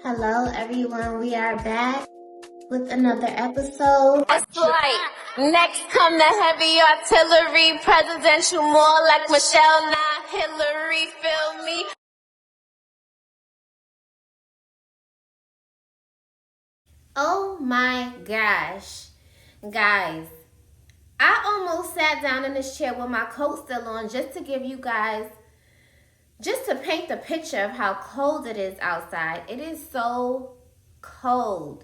Hello everyone, we are back with another episode. That's right. Next come the heavy artillery, presidential more like Michelle, not Hillary, feel me? Oh my gosh. Guys, I almost sat down in this chair with my coat still on just to give you guys, just to paint the picture of how cold it is outside. It is so cold.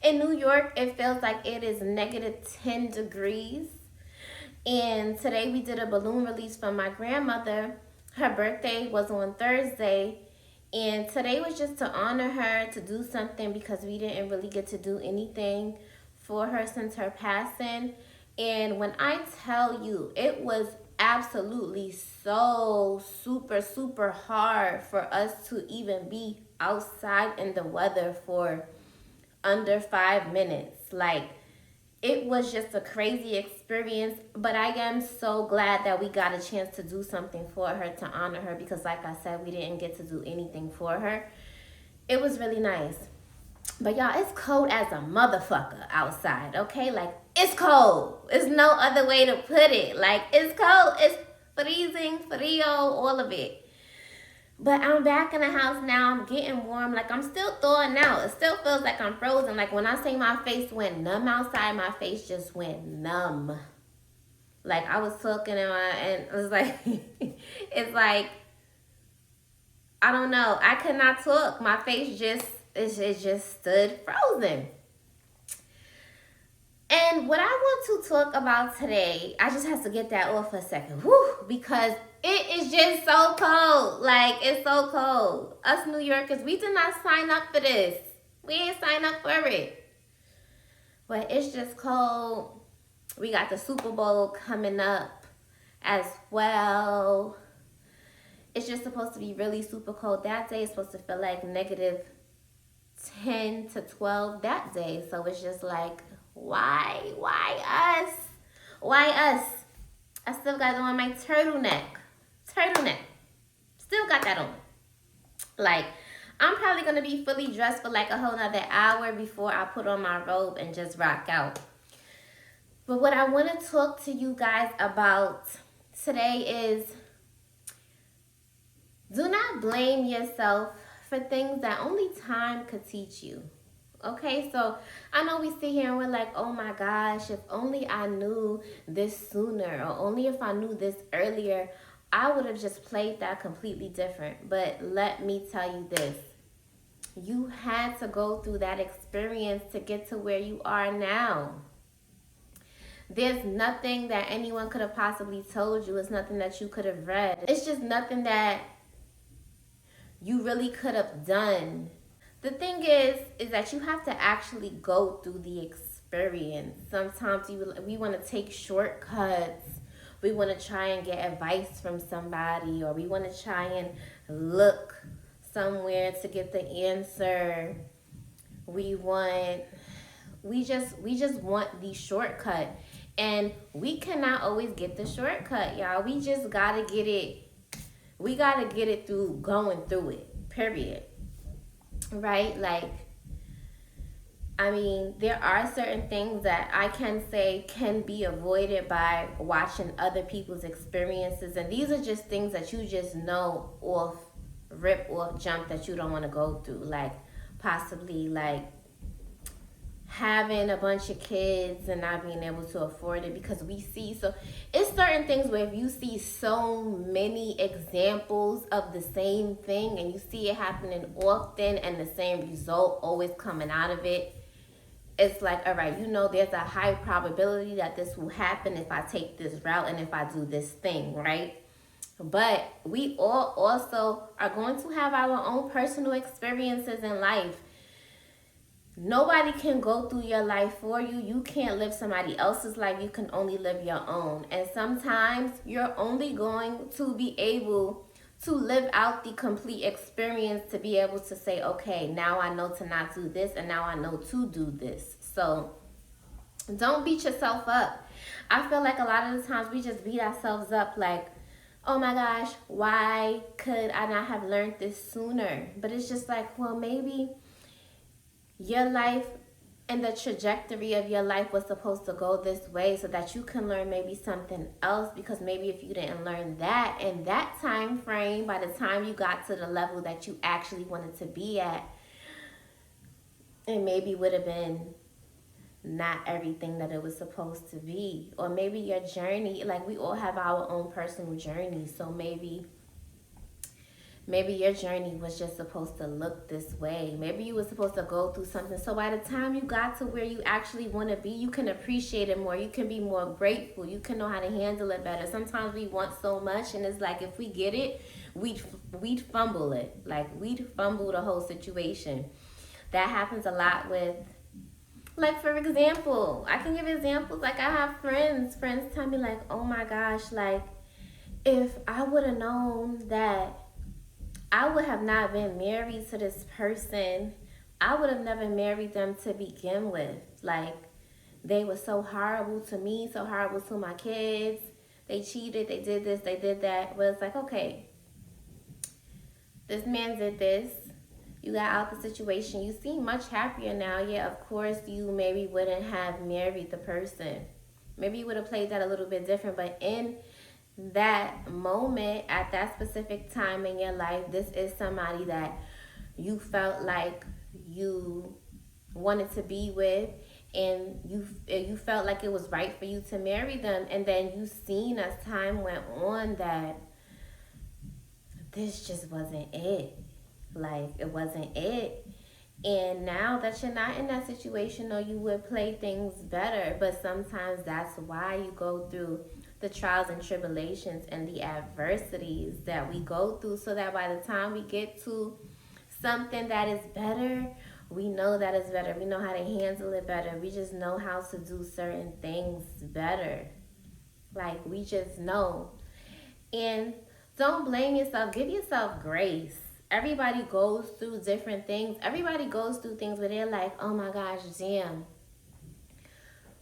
In New York, it feels like it is negative 10 degrees. And today we did a balloon release for my grandmother. Her birthday was on Thursday. And today was just to honor her, to do something because we didn't really get to do anything for her since her passing. And when I tell you, it was absolutely so super hard for us to even be outside in the weather for under 5 minutes. Like, it was just a crazy experience, but I am so glad that we got a chance to do something for her, to honor her, because like I said, we didn't get to do anything for her. It was really nice. But y'all, it's cold as a motherfucker outside, okay? Like, it's cold. There's no other way to put it. Like, it's cold. It's freezing, frio, all of it. But I'm back in the house now. I'm getting warm. Like, I'm still thawing out. It still feels like I'm frozen. Like, when I say my face went numb outside, my face just went numb. Like, I was talking and it was like, it's like, I don't know. I could not talk. My face just, it just stood frozen. And what I want to talk about today, I just have to get that off for a second. Whew, because it is just so cold. Like, it's so cold. Us New Yorkers, we did not sign up for this. We ain't sign up for it. But it's just cold. We got the Super Bowl coming up as well. It's just supposed to be really super cold. That day is supposed to feel like negative 10 to 12 that day. So it's just like, why us? Why us? I still got on my turtleneck. Still got that on. Like, I'm probably going to be fully dressed for like a whole nother hour before I put on my robe and just rock out. But what I want to talk to you guys about today is, do not blame yourself for things that only time could teach you. Okay, so I know we sit here and we're like, oh my gosh, if only I knew this sooner, or only if I knew this earlier, I would have just played that completely different. But let me tell you this. You had to go through that experience to get to where you are now. There's nothing that anyone could have possibly told you. It's nothing that you could have read. It's just nothing that you really could have done. The thing is that you have to actually go through the experience. Sometimes we want to take shortcuts. We want to try and get advice from somebody, or we want to try and look somewhere to get the answer. We just want the shortcut. And we cannot always get the shortcut, y'all. We just got to get it. We got to get it through going through it, period. Right? Like, I mean, there are certain things that I can say can be avoided by watching other people's experiences. And these are just things that you just know rip off jump, that you don't want to go through. Like, possibly like having a bunch of kids and not being able to afford it, because we see, so it's certain things where if you see so many examples of the same thing and you see it happening often and the same result always coming out of it, it's like, all right, you know, there's a high probability that this will happen if I take this route and if I do this thing, right? But we all also are going to have our own personal experiences in life. Nobody can go through your life for you. You can't live somebody else's life. You can only live your own. And sometimes you're only going to be able to live out the complete experience to be able to say, okay, now I know to not do this, and now I know to do this. So don't beat yourself up. I feel like a lot of the times we just beat ourselves up like, oh my gosh, why could I not have learned this sooner? But it's just like, well, maybe your life and the trajectory of your life was supposed to go this way so that you can learn maybe something else, because maybe if you didn't learn that in that time frame, by the time you got to the level that you actually wanted to be at, it maybe would have been not everything that it was supposed to be. Or maybe your journey, like we all have our own personal journey, so maybe your journey was just supposed to look this way. Maybe you were supposed to go through something. So by the time you got to where you actually want to be, you can appreciate it more. You can be more grateful. You can know how to handle it better. Sometimes we want so much, and it's like if we get it, we'd fumble it. Like we'd fumble the whole situation. That happens a lot with, like, for example, I can give examples. Like, I have friends tell me, like, oh my gosh, like, if I would have known that I would have not been married to this person, I would have never married them to begin with. Like, they were so horrible to me, so horrible to my kids. They cheated, they did this, they did that. But it's like, okay, this man did this. You got out the situation. You seem much happier now. Yeah, of course, you maybe wouldn't have married the person. Maybe you would have played that a little bit different. But in that moment, at that specific time in your life, this is somebody that you felt like you wanted to be with, and you felt like it was right for you to marry them. And then you seen as time went on that this just wasn't it. Like, it wasn't it. And now that you're not in that situation, though, you would play things better. But sometimes that's why you go through the trials and tribulations and the adversities that we go through, so that by the time we get to something that is better, we know that it's better. We know how to handle it better. We just know how to do certain things better. Like, we just know. And don't blame yourself. Give yourself grace. Everybody goes through different things. Everybody goes through things where they're like, oh my gosh, damn,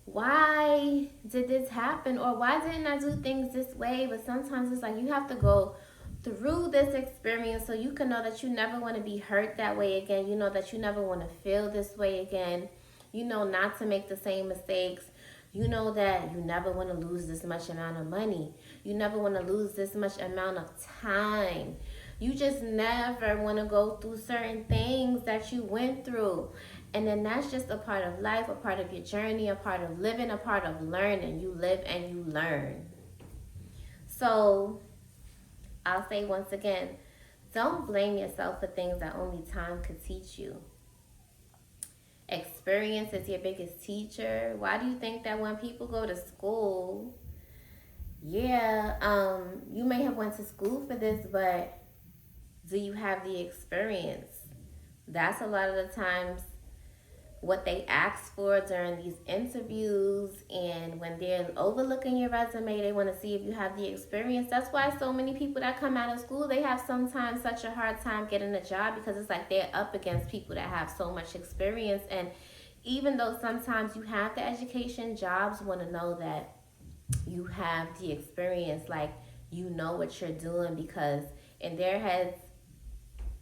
why did this happen? Or why didn't I do things this way? But sometimes it's like you have to go through this experience so you can know that you never want to be hurt that way again. You know that you never want to feel this way again. You know not to make the same mistakes. You know that you never want to lose this much amount of money. You never want to lose this much amount of time. You just never want to go through certain things that you went through. And then that's just a part of life, a part of your journey, a part of living, a part of learning. You live and you learn. So I'll say once again, don't blame yourself for things that only time could teach you. Experience is your biggest teacher. Why do you think that when people go to school, you may have went to school for this, but do you have the experience? That's a lot of the times what they ask for during these interviews, and when they're overlooking your resume, they want to see if you have the experience. That's why so many people that come out of school, they have sometimes such a hard time getting a job, because it's like they're up against people that have so much experience. And even though sometimes you have the education, jobs want to know that you have the experience, like you know what you're doing, because in their heads,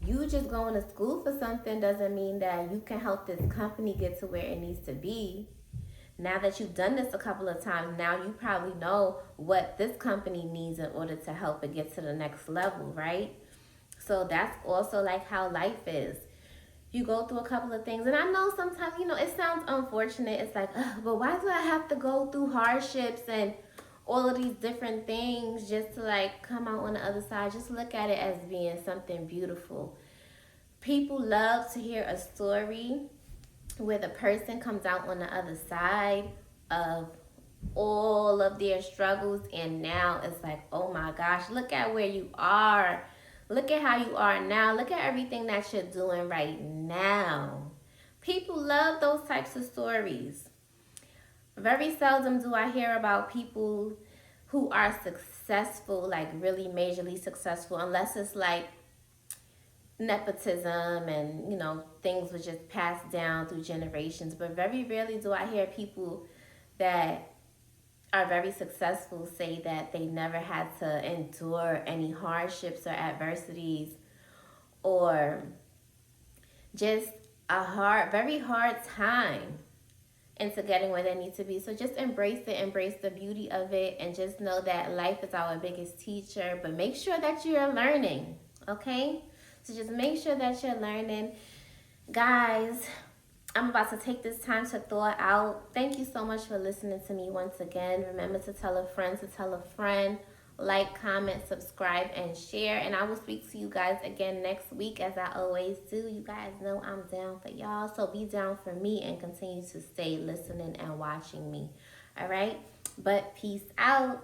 you just going to school for something doesn't mean that you can help this company get to where it needs to be. Now that you've done this a couple of times, now you probably know what this company needs in order to help it get to the next level, right? So that's also like how life is. You go through a couple of things, and I know sometimes, it sounds unfortunate. It's like, but why do I have to go through hardships and all of these different things just to like come out on the other side? Just look at it as being something beautiful. People love to hear a story where the person comes out on the other side of all of their struggles, and now it's like, oh my gosh, look at where you are. Look at how you are now. Look at everything that you're doing right now. People love those types of stories. Very seldom do I hear about people who are successful, like really majorly successful, unless it's like nepotism and, things were just passed down through generations. But very rarely do I hear people that are very successful say that they never had to endure any hardships or adversities or just a very hard time into getting where they need to be. So just embrace it, embrace the beauty of it, and just know that life is our biggest teacher. But make sure that you're learning, okay? So just make sure that you're learning. Guys, I'm about to take this time to thaw out. Thank you so much for listening to me once again. Remember to tell a friend to tell a friend. Like, comment, subscribe, and share. And I will speak to you guys again next week as I always do. You guys know I'm down for y'all. So be down for me and continue to stay listening and watching me. All right? But peace out.